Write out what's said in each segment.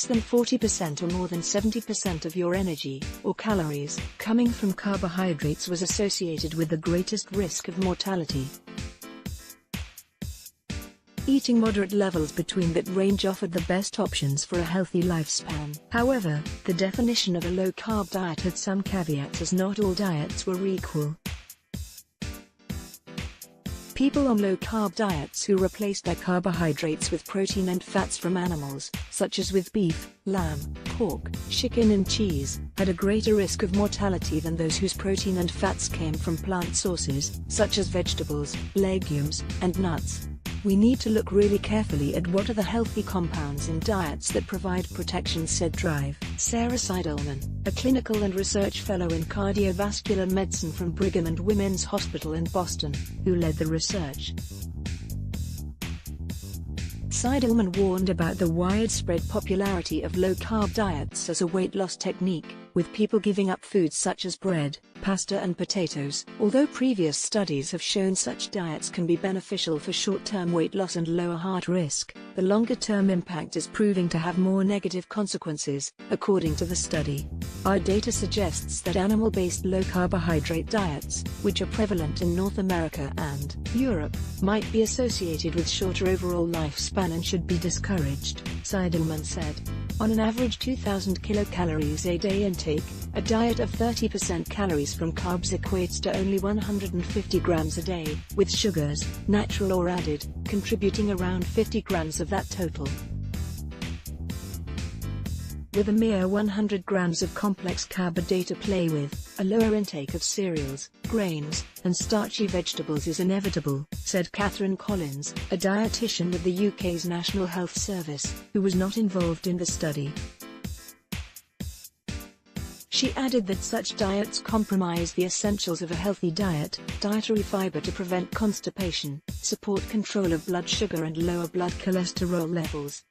less than 40% or more than 70% of your energy, or calories, coming from carbohydrates was associated with the greatest risk of mortality. Eating moderate levels between that range offered the best options for a healthy lifespan. However, the definition of a low-carb diet had some caveats, as not all diets were equal. People on low-carb diets who replaced their carbohydrates with protein and fats from animals, such as with beef, lamb, pork, chicken and cheese, had a greater risk of mortality than those whose protein and fats came from plant sources, such as vegetables, legumes, and nuts. We need to look really carefully at what are the healthy compounds in diets that provide protection, said Drive. Sarah Seidelman, a clinical and research fellow in cardiovascular medicine from Brigham and Women's Hospital in Boston, who led the research. Seidelman warned about the widespread popularity of low-carb diets as a weight loss technique, with people giving up foods such as bread, pasta and potatoes. Although previous studies have shown such diets can be beneficial for short-term weight loss and lower heart risk, the longer-term impact is proving to have more negative consequences, according to the study. Our data suggests that animal-based low-carbohydrate diets, which are prevalent in North America and Europe, might be associated with shorter overall lifespan and should be discouraged, Seidelman said. On an average 2,000 kilocalories a day intake, a diet of 30% calories from carbs equates to only 150 grams a day, with sugars, natural or added, contributing around 50 grams of that total. With a mere 100 grams of complex carb a day to play with, a lower intake of cereals, grains, and starchy vegetables is inevitable, said Catherine Collins, a dietitian with the UK's National Health Service, who was not involved in the study. She added that such diets compromise the essentials of a healthy diet: dietary fiber to prevent constipation, support control of blood sugar and lower blood cholesterol levels.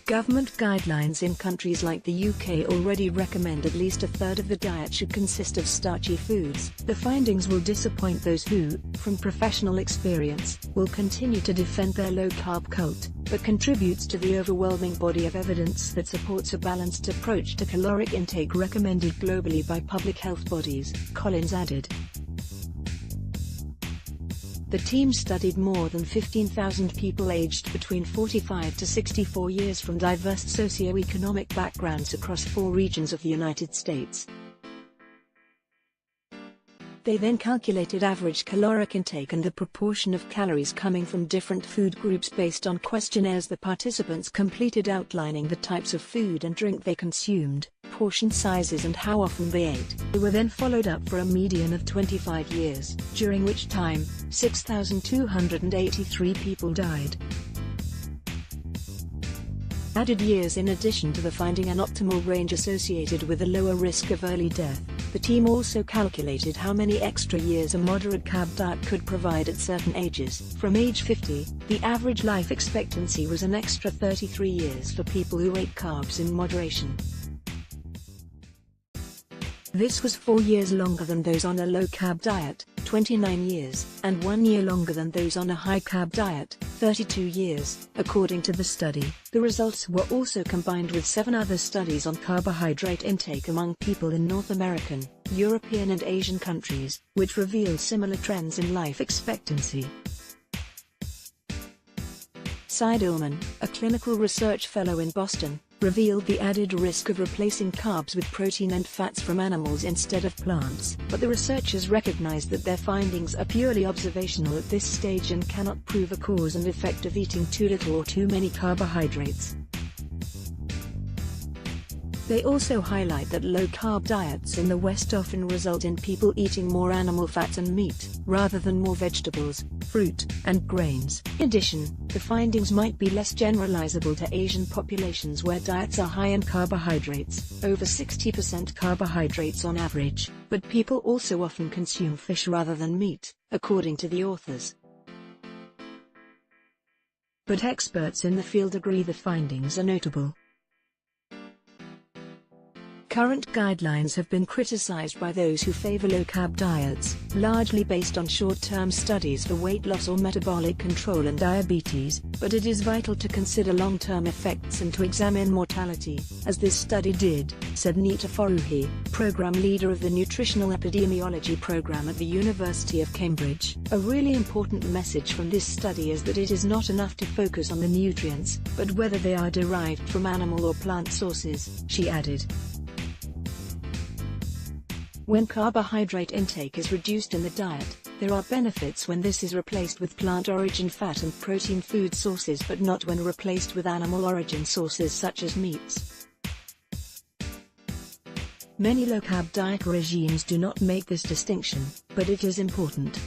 Government guidelines in countries like the UK already recommend at least a third of the diet should consist of starchy foods. The findings will disappoint those who, from professional experience, will continue to defend their low-carb cult, but contributes to the overwhelming body of evidence that supports a balanced approach to caloric intake recommended globally by public health bodies, Collins added. The team studied more than 15,000 people aged between 45 to 64 years from diverse socio-economic backgrounds across 4 regions of the United States. They then calculated average caloric intake and the proportion of calories coming from different food groups based on questionnaires the participants completed outlining the types of food and drink they consumed, portion sizes and how often they ate. They were then followed up for a median of 25 years, during which time, 6,283 people died. Added years. In addition to the finding an optimal range associated with a lower risk of early death, the team also calculated how many extra years a moderate carb diet could provide at certain ages. From age 50, the average life expectancy was an extra 33 years for people who ate carbs in moderation. This was 4 years longer than those on a low-carb diet, 29 years, and 1 year longer than those on a high-carb diet, 32 years, according to the study. The results were also combined with 7 other studies on carbohydrate intake among people in North American, European and Asian countries, which reveal similar trends in life expectancy. Seidelman, a clinical research fellow in Boston, revealed the added risk of replacing carbs with protein and fats from animals instead of plants. But the researchers recognized that their findings are purely observational at this stage and cannot prove a cause and effect of eating too little or too many carbohydrates. They also highlight that low-carb diets in the West often result in people eating more animal fat and meat, rather than more vegetables, fruit, and grains. In addition, the findings might be less generalizable to Asian populations where diets are high in carbohydrates, over 60% carbohydrates on average, but people also often consume fish rather than meat, according to the authors. But experts in the field agree the findings are notable. Current guidelines have been criticized by those who favor low-carb diets, largely based on short-term studies for weight loss or metabolic control and diabetes, but it is vital to consider long-term effects and to examine mortality, as this study did, said Nita Faruhi, program leader of the Nutritional Epidemiology program at the University of Cambridge. A really important message from this study is that it is not enough to focus on the nutrients, but whether they are derived from animal or plant sources, she added. When carbohydrate intake is reduced in the diet, there are benefits when this is replaced with plant-origin fat and protein food sources, but not when replaced with animal origin sources such as meats. Many low-carb diet regimes do not make this distinction, but it is important.